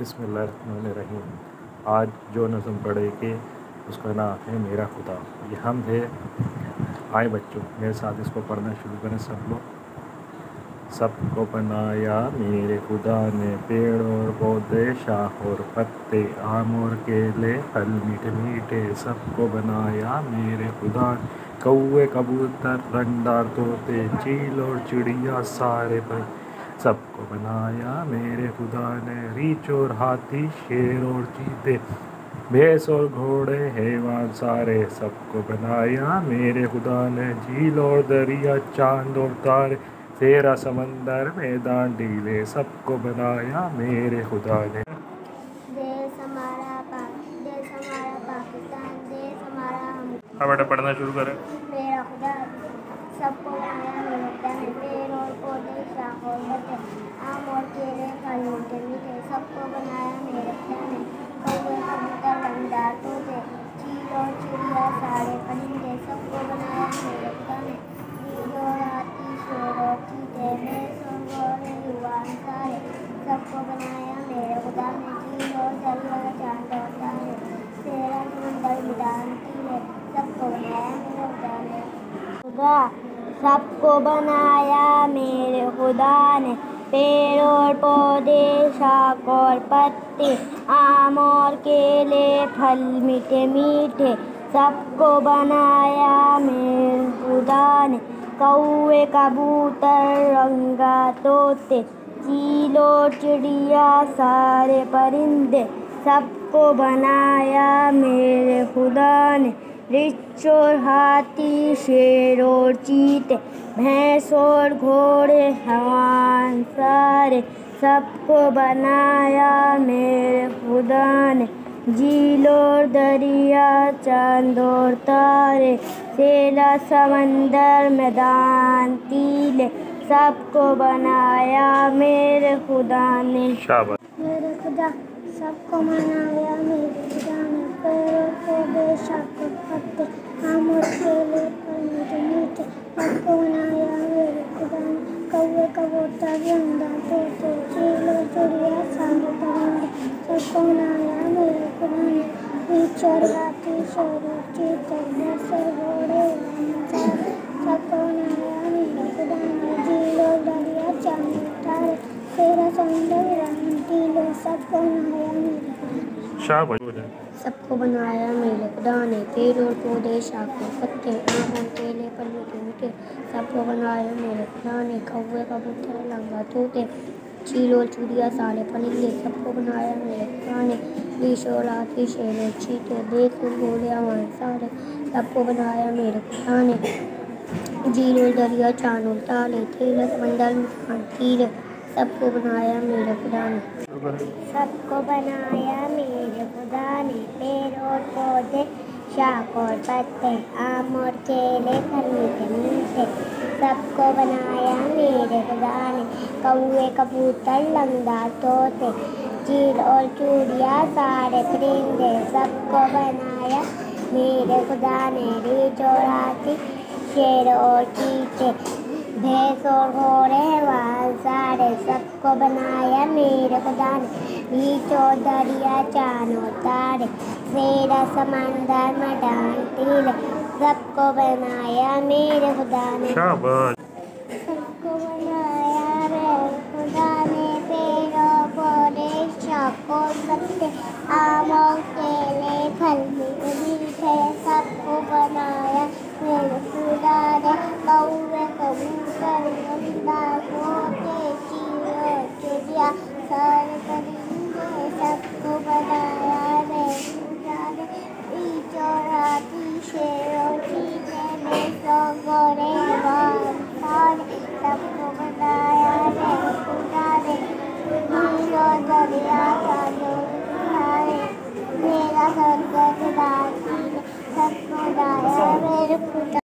बिस्मिल्लाहिर्रहमानिर्रहीम। आज जो नज़म पढ़ेंगे उसका नाम है मेरा खुदा। ये हम है। आए बच्चों मेरे साथ इसको पढ़ना शुरू करें सब लोग। सबको बनाया मेरे खुदा ने, पेड़ और पौधे, शाख और पत्ते, आम और केले, फल मीठे मीठे। सबको बनाया मेरे खुदा ने, कौवे कबूतर रंगदार तोते, चील और चिड़िया सारे पर। सबको बनाया मेरे खुदा ने, रीछ और हाथी, शेर और चीते, भैंस और घोड़े, हैवान सारे। सबको बनाया मेरे खुदा ने, झील और दरिया, चांद और तारे, तेरा समंदर मैदान टीले। सबको बनाया मेरे खुदा ने। देश हमारा पाकिस्तान, देश हमारा हम। हाँ बेटा पढ़ना शुरू करें। मेरा खुदा सबको बनाया मेरे खुदा ने, पेड़ और पौधे, शाख और पत्ते, आम और केले, फल मीठे मीठे। सबको बनाया मेरे खुदा ने, कौवे कबूतर रंगदार तोते, चील और चिड़िया सारे परिंदे। सबको बनाया मेरे खुदा ने, रीछ और हाथी, शेर और चीते, भैंस और घोड़े, हैवान सारे। सबको बनाया मेरे खुदा ने, झील और दरिया, चांद और तारे, तेरा समंदर मैदान टीले। सबको बनाया मेरे खुदा ने। सबको बनाया मेरे खुदा ने, पेड़ और पौधे, शाख और पत्ते, आम और केले, फल मीठे मीठे। सबको बनाया मेरे खुदा ने, कौवे कबूतर रंगा तोते, चील और चिड़िया सारे परिंदे। सबको बनाया मेरे खुदा ने, रीछ और हाथी, शेर और चीते, भैंस और घोड़े, हैवान सारे। सबको बनाया मेरे खुदा ने, झील और दरिया, चांद और तारे, तेरा समंदर मैदान टीले। सबको बनाया मेरे खुदा ने। शाबाश। मेरे खुदा सबको बनाया मेरे खुदा ने, पेड़ और पौधे, शाख और पत्ते, आम और केले, फल मीठे मीठे। सबको बनाया मेरे खुदा ने, कौवे कबूतर रंगदार तोते, चील और चिड़िया सारे परिंदे। सबको बनाया मेरे खुदा ने, रीछ और हाथी, शेर और चीते, भैंस और घोड़े, हैवान सारे। सबको बनाया मेरे खुदा ने, झील और दरिया, चांद और तारे, तेरा समंदर मैदान टीले। सबको बनाया मेरे खुदा ने। शाबाश। सबको बनाया मेरे खुदा ने, पेड़ और पौधे, शाख और पत्ते, आम और केले, फल मीठे मीठे। सबको बनाया मेरे खुदा ने, कौवे कबूतर रंगा तोते, चील और चिड़िया सारे परिंदे। सबको बनाया मेरे खुदा ने, रीछ और हाथी, शेर और चीते, भैंस और घोड़े, हैवान सारे। सबको बनाया मेरे खुदा ने, झील और दरिया, चांद और तारे, तेरा समंदर मैदान टीले। सबको बनाया मेरे खुदा ने। सबको बनाया मेरे खुदा ने, पेड़ और पौधे, शाख और पत्ते, आम और केले, फल मीठे मीठे। सबको बनाया मेरे खुदा ने, कौवे कबूतर रंगदार तोते, चील और चिड़िया सारे परिंदे। सबको बनाया मेरे खुदा ने, रीछ और हाथी, शेर और चीते, भैंस और घोड़े, हैवान सारे। सबको बनाया मेरे खुदा ने, रीछ और दरिया, चांद और तारे, तेरा समंदर मैदान टीले। सबको बनाया मेरे खुदा ने। शाबाश। सबको बनाया मेरे खुदा ने, पेड़ और पौधे, शाख और पत्ते, आम और केले, फल मीठे मीठे। सबको बनाया मेरे खुदा ने, कौवे कबूतर रंगदार तोते, चील और चिड़िया सारे परिंदे। सबको बनाया मेरे खुदा ने, रीछ और हाथी, शेर और चीते, भैंस और घोड़े, हैवान सारे। सबको बनाया मेरे खुदा ने, झील और दरिया, चांद और तारे, तेरा समंदर मैदान टीले। सबको बनाया मेरे खुदा।